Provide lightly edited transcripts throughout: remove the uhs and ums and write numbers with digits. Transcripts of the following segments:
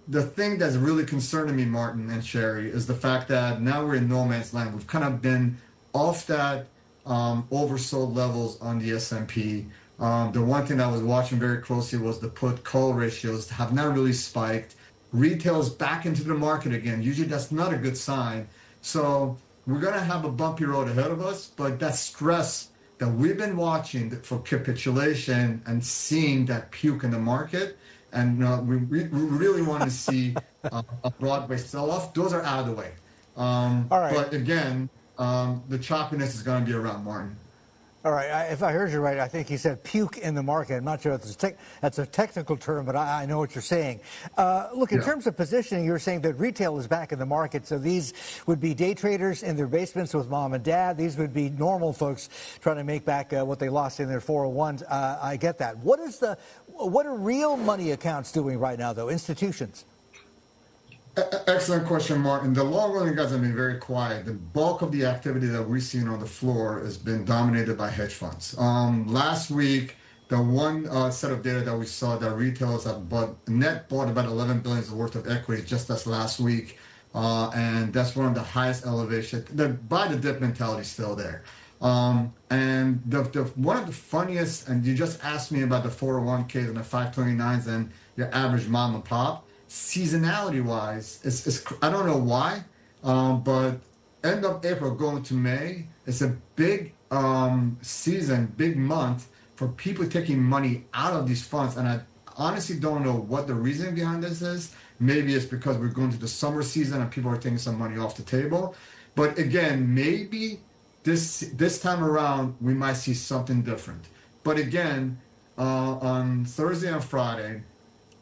the thing that's really concerning me, Martin and Sherry, is the fact that now we're in no man's land. We've kind of been off that oversold levels on the S&P. The one thing I was watching very closely was the put call ratios have not really spiked. Retail is back into the market again. Usually that's not a good sign. So we're going to have a bumpy road ahead of us, but that stress that we've been watching for capitulation and seeing that puke in the market, and we really want to see a broad-based sell-off. Those are out of the way. All right. But again, the choppiness is going to be around, Martin. All right. If I heard you right, I think you said puke in the market. I'm not sure if that's a technical term, but I know what you're saying. Look, in terms of positioning, you were saying that retail is back in the market. So these would be day traders in their basements with mom and dad. These would be normal folks trying to make back what they lost in their 401s. I get that. What are real money accounts doing right now, though? Institutions? Excellent question, Martin. The long-running guys have been very quiet. The bulk of the activity that we're seeing on the floor has been dominated by hedge funds. Last week, the one set of data that we saw that retailers have net bought about 11 billion worth of equity just this last week, and that's one of the highest elevations. The buy the dip mentality is still there. And one of the funniest, and you just asked me about the 401ks and the 529s and your average mom and pop. Seasonality wise, it's I don't know why, but end of April going to May, it's a big season, big month for people taking money out of these funds. And I honestly don't know what the reason behind this is. Maybe it's because we're going to the summer season and people are taking some money off the table. But again, maybe this time around, we might see something different. But again, on Thursday and Friday,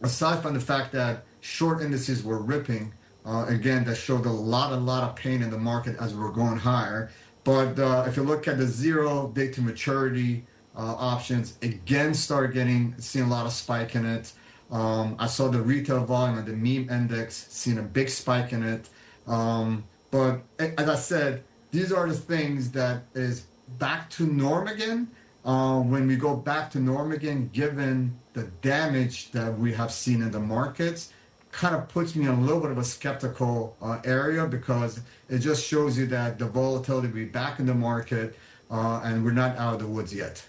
aside from the fact that short indices were ripping, again, that showed a lot of pain in the market as we were going higher. But if you look at the 0 day to maturity options, again, seeing a lot of spike in it. I saw the retail volume and the meme index seeing a big spike in it. But as I said, these are the things that is back to norm again. When we go back to norm again, given the damage that we have seen in the markets, kind of puts me in a little bit of a skeptical area, because it just shows you that the volatility will be back in the market and we're not out of the woods yet.